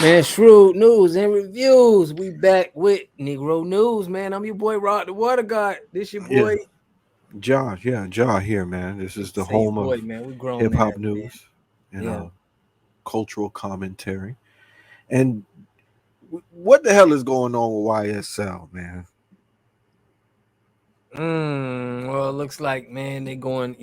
Man, shrewd news and reviews. We back with Negro News, man. I'm your boy Rod the Water God. This your Yeah, boy. Jaw here, man. This is the Say your home boy, of man. We grown hip hop man, man. news and Yeah. cultural commentary. And what the hell is going on with YSL, man? Well, it looks like, man, they going,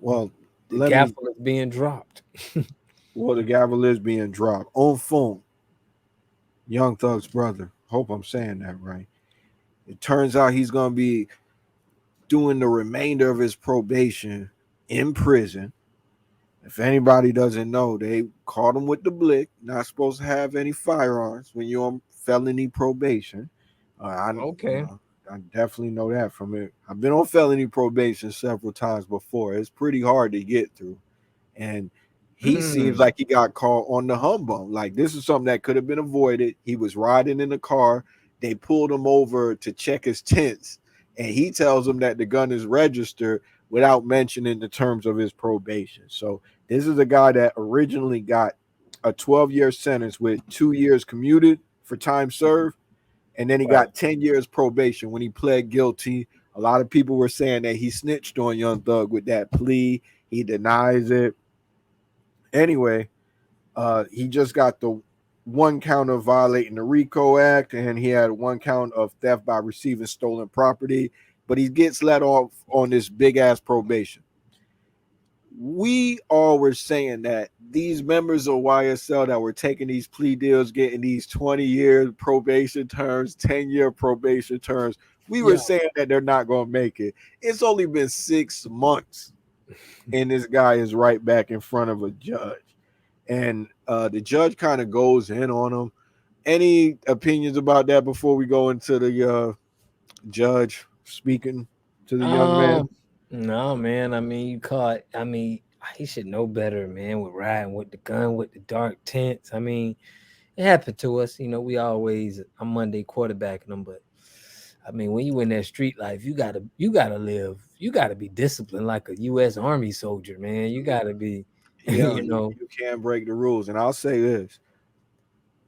Well, the let me. gavel is being dropped. Well, the gavel is being dropped on phone. Young Thug's brother. Hope I'm saying that right. It turns out he's gonna be doing the remainder of his probation in prison. If anybody doesn't know, they caught him with the blick. Not supposed to have any firearms when you're on felony probation. I, you Okay. know, I definitely know that from it. I've been on felony probation several times before. It's pretty hard to get through, and he seems Mm. like he got caught on the humbug. Like this is something that could have been avoided. He was riding in the car. They pulled him over to check his tents, and he tells them that the gun is registered without mentioning the terms of his probation. So this is a guy that originally got a 12-year sentence with 2 years commuted for time served, and then he Right. got 10 years probation when he pled guilty. A lot of people were saying that he snitched on Young Thug with that plea. He denies it. Anyway, he just got the one count of violating the RICO Act, and he had one count of theft by receiving stolen property. But he gets let off on this big ass probation. We all were saying that these members of YSL that were taking these plea deals, getting these 20-year probation terms, 10-year probation terms, we were Yeah. saying that they're not going to make it. It's only been 6 months, and this guy is right back in front of a judge. And the judge kind of goes in on him. Any opinions about that before we go into the judge speaking to the young Um, man? no, man. I mean, you caught. I mean, he should know better, man. With riding with the gun, with the dark tents. I mean, it happened to us. We always I'm Monday quarterbacking them, but I mean, when you in that street life, you gotta live. You gotta be disciplined like a U.S. Army soldier, man. You gotta be, Yeah, you can't break the rules. And I'll say this: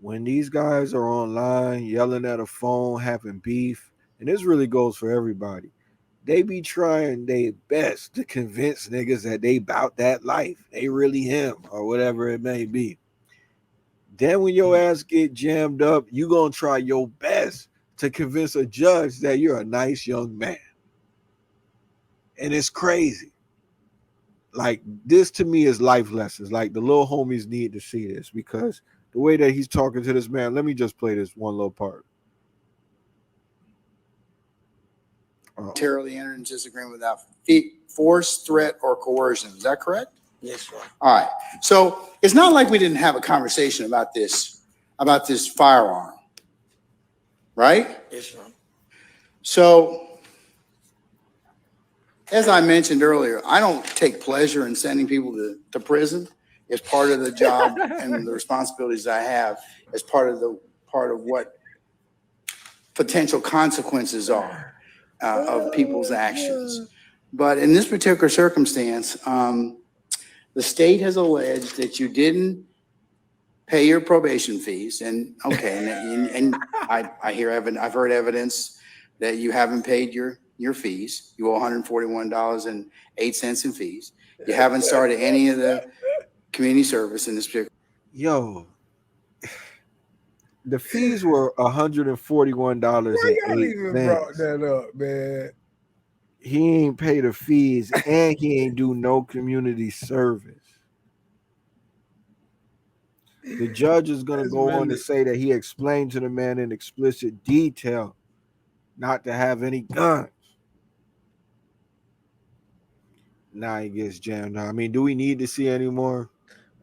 when these guys are online yelling at a phone, having beef, and this really goes for everybody, they be trying their best to convince niggas that they bout that life. They really him or whatever it may be. Then when your ass get jammed up, you gonna try your best to convince a judge that you're a nice young man. And it's crazy. Like this to me is life lessons. Like the little homies need to see this because the way that he's talking to this man, let me just play this one little part. Voluntarily enter into this agreement without force, threat, or coercion. Is that correct? Yes, sir. All right. So it's not like we didn't have a conversation about this firearm, right? Yes, sir. So as I mentioned earlier, I don't take pleasure in sending people to prison. It's part of the job and the responsibilities I have as part of what potential consequences are of people's actions. But in this particular circumstance, the state has alleged that you didn't pay your probation fees, and okay, and I've heard evidence that you haven't paid your fees. You owe $141.08 in fees. You haven't started any of the community service in this particular. Yo, the fees were $141 Why and y'all eight even brought cents. that up, man? He ain't pay the fees and he ain't do no community service. The judge is gonna That's go on to really say that he explained to the man in explicit detail not to have any guns. Now he gets jammed out. I mean, do we need to see any more?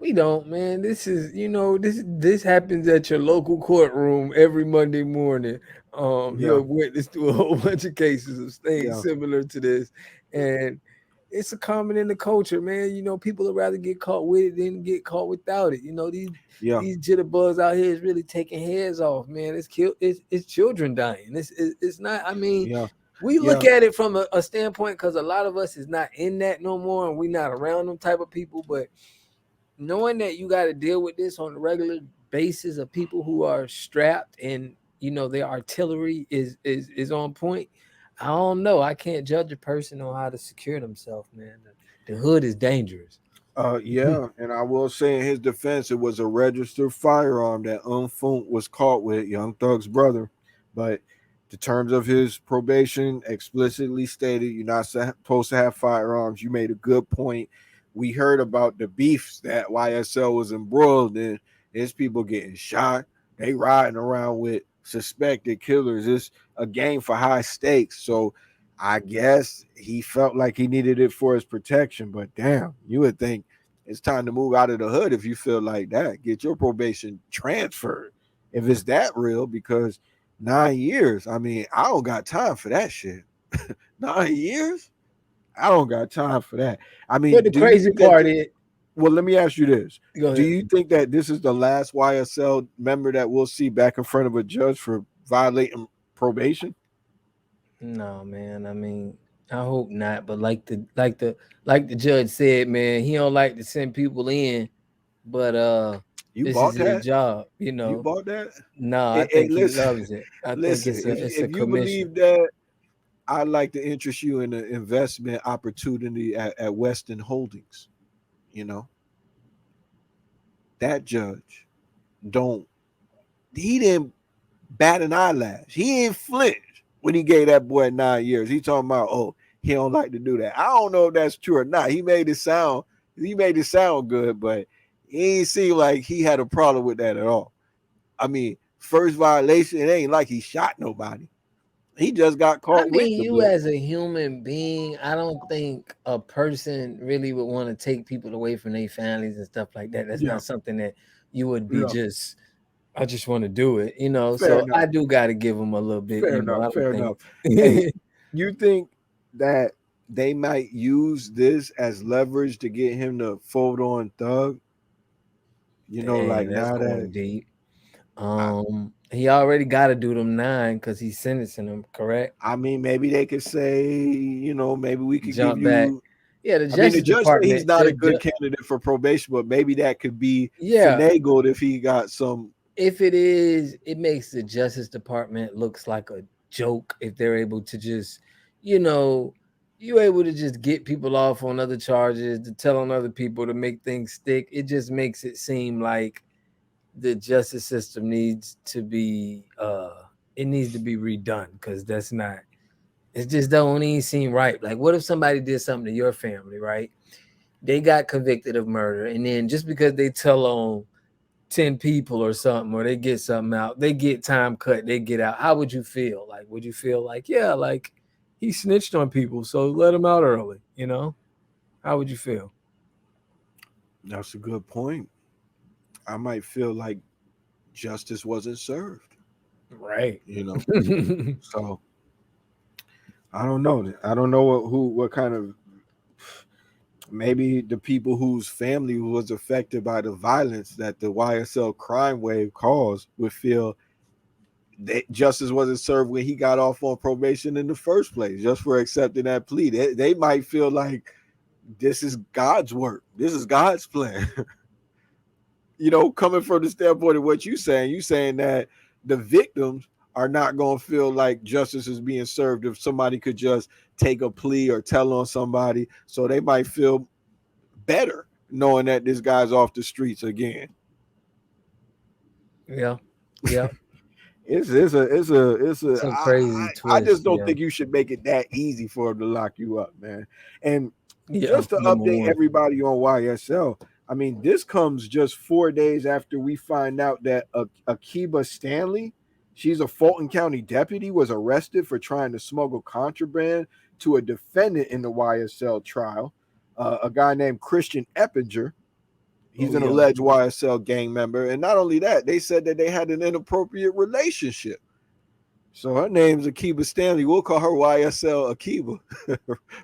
we don't, man. This is, this happens at your local courtroom every Monday morning. Yeah, You're a witness to a whole bunch of cases of things yeah, similar to this, and it's a common in the culture, man. People would rather get caught with it than get caught without it. yeah, These jitterbugs out here is really taking heads off, man. It's children dying. It's not. I mean, yeah, we look yeah, at it from a standpoint because a lot of us is not in that no more, and we not around them type of people, but knowing that you got to deal with this on a regular basis of people who are strapped and their artillery is on point. I don't know. I can't judge a person on how to secure themselves, man. The hood is dangerous. Yeah, and I will say in his defense, it was a registered firearm that Funk was caught with, Young Thug's brother. But the terms of his probation explicitly stated you're not supposed to have firearms. You made a good point. We heard about the beefs that YSL was embroiled in. There's people getting shot. They riding around with suspected killers. It's a game for high stakes. So I guess he felt like he needed it for his protection. But damn, you would think it's time to move out of the hood if you feel like that. Get your probation transferred if it's that real, because 9 years, I mean, I don't got time for that shit. 9 years? I don't got time for that. I But mean, the do you crazy think that part is, well, let me ask you this. go Do ahead. you think that this is the last YSL member that we'll see back in front of a judge for violating probation? No, man. I mean, I hope not. But like the judge said, man, he don't like to send people in, but You this is bought his that? job. You bought that? No, I Hey, think he listen, loves it. I think listen. it's a If it's a if you commission. believe that, I'd like to interest you in an investment opportunity at Weston Holdings. You know, that judge don't he didn't bat an eyelash. He ain't flinch when he gave that boy 9 years. He talking about, oh, he don't like to do that. I don't know if that's true or not. He made it sound good, but he ain't seem like he had a problem with that at all. I mean, first violation, it ain't like he shot nobody. He just got I caught with mean, the you blade. as a human being, I don't think a person really would want to take people away from their families and stuff like that. That's Yeah, not something that you would be yeah. just, I just want to do it. Fair So I enough. do got to give them a little bit, Fair I enough. don't Fair enough. think. Hey, you think that they might use this as leverage to get him to fold on Thug? Like Dang, that's now going that deep. I, He already got to do them 9 because he's sentencing them, correct? I mean, maybe they could say, maybe we could give Jump back. you. Yeah, the I mean, the Justice judge said he's Department, not a good candidate for probation, but maybe that could be yeah, finagled if he got some. if it is, it makes the Justice Department looks like a joke if they're able to just, you know, you able to just get people off on other charges, to tell on other people to make things stick. It just makes it seem like the justice system needs to be it needs to be redone because that's not it just don't even seem right. Like what if somebody did something to your family, right? They got convicted of murder, and then just because they tell on 10 people or something, or they get something out, they get time cut, they get out. How would you feel? Like, would you feel like, yeah, like he snitched on people, so let him out early? How would you feel? That's a good point. I might feel like justice wasn't served. Right. You know, so I don't know. I don't know what kind of maybe the people whose family was affected by the violence that the YSL crime wave caused would feel that justice wasn't served when he got off on probation in the first place, just for accepting that plea. They might feel like this is God's work. This is God's plan. Coming from the standpoint of what you saying that the victims are not going to feel like justice is being served if somebody could just take a plea or tell on somebody. So they might feel better knowing that this guy's off the streets again. Yeah. Yeah. It's a Some crazy I just twist. don't Yeah. think you should make it that easy for him to lock you up, man. And Yeah. just to Number update one. everybody on YSL, I mean, this comes just 4 days after we find out that Akiba Stanley, she's a Fulton County deputy, was arrested for trying to smuggle contraband to a defendant in the YSL trial, a guy named Christian Eppinger. He's Oh an yeah. alleged YSL gang member. And not only that, they said that they had an inappropriate relationship. So her name's Akiba Stanley. We'll call her YSL Akiba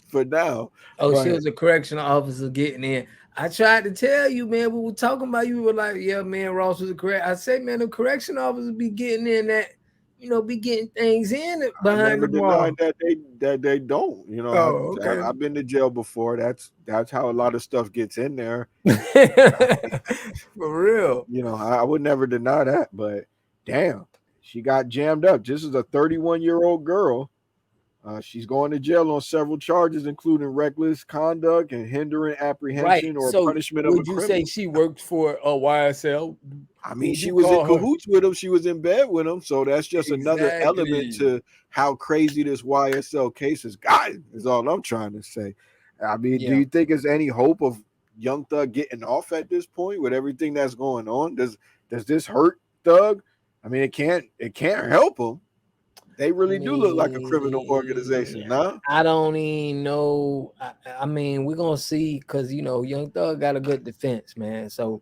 for now. Oh, she But was a correctional officer getting in. I tried to tell you, man. We were talking about you. We were like, yeah, man, Ross was a correct. I say, man, the correction officer be getting in be getting things in it I behind never the denied wall. that they don't. Oh, okay. I've been to jail before. That's how a lot of stuff gets in there. For real. I would never deny that. But damn, she got jammed up. This is a 31-year-old girl. She's going to jail on several charges, including reckless conduct and hindering Right. apprehension or So punishment of a would you say criminal. she works for a YSL? I mean, Would she you was in call her cahoots with him. She was in bed with him. So that's just another element exactly? to how crazy this YSL case has gotten, is all I'm trying to say. I mean, do Yeah. you think there's any hope of Young Thug getting off at this point with everything that's going on? Does this hurt Thug? I mean, it can't help him. They I really do look like a criminal mean, organization, nah? I don't even know. I mean, we're gonna see because Young Thug got a good defense, man. So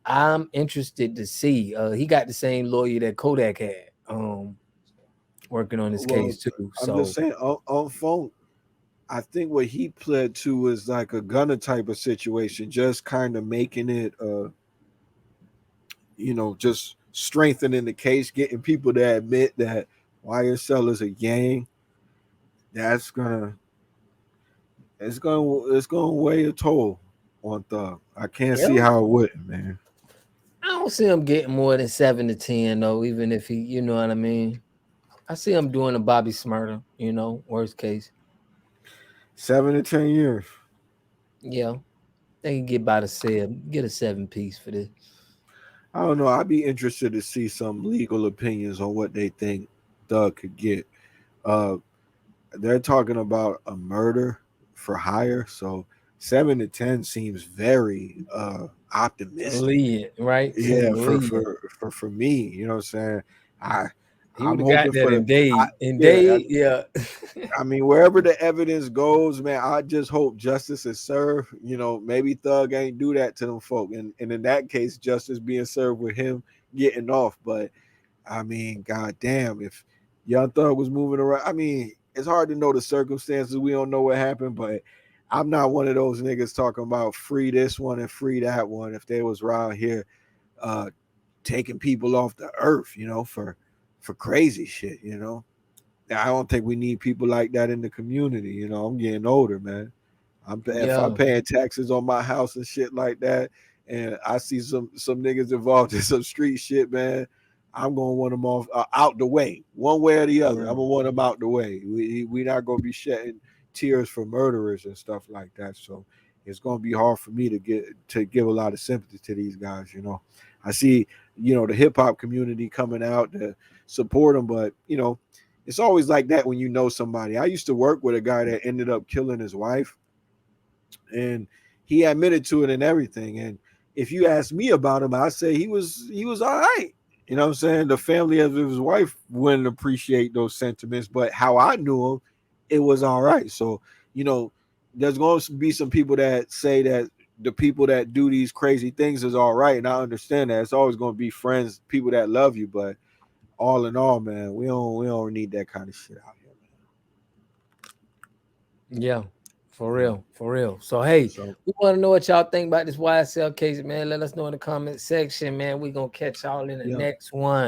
I'm interested to see. He got the same lawyer that Kodak had, working on this Well, case too. I'm just So saying on phone. I think what he pled to was like a gunner type of situation, just kind of making it just strengthening the case, getting people to admit that YSL is a gang. That's gonna it's gonna weigh a toll on Thug. I can't see yeah, how it wouldn't, man. I don't see him getting more than 7 to 10 though. Even if he, you know what I mean. I see him doing a Bobby Smurder. Worst case. 7 to 10 years. Yeah, they can get by the seven, get a 7 piece for this. I don't know. I'd be interested to see some legal opinions on what they think Thug could get. Uh, they're talking about a murder for hire, so 7 to 10 seems very optimistic. Lead, right? Yeah, Seem for lead. for for for me, you know what I'm saying. I He I'm would have got hoping that for the. in I, Dade. In yeah, Dade, yeah. I mean, wherever the evidence goes, man, I just hope justice is served. Maybe Thug ain't do that to them folk, and in that case, justice being served with him getting off. But I mean, goddamn, if Young Thug was moving around, I mean, it's hard to know the circumstances. We don't know what happened, but I'm not one of those niggas talking about free this one and free that one. If they was around here, uh, taking people off the earth, for crazy shit. I don't think we need people like that in the community. I'm getting older, man. If I'm Yeah. paying taxes on my house and shit like that, and I see some niggas involved in some street shit, man, I'm gonna want them off out the way, one way or the other. I'm For gonna want them out the way. We not gonna be shedding tears for murderers and stuff like that. So it's gonna be hard for me to give a lot of sympathy to these guys. I see the hip hop community coming out to support them, but it's always like that when you know somebody. I used to work with a guy that ended up killing his wife, and he admitted to it and everything. And if you ask me about him, I say he was all right. You know what I'm saying? The family of his wife wouldn't appreciate those sentiments, but how I knew him, it was all right. So, you know, there's going to be some people that say that the people that do these crazy things is all right, and I understand that. It's always going to be friends, people that love you, but all in all, man, we don't need that kind of shit out here, yeah. For man. real. For real. So hey, So we want to know what y'all think about this YSL case, man. Let us know in the comment section, man. We gonna catch y'all in the yeah, next one.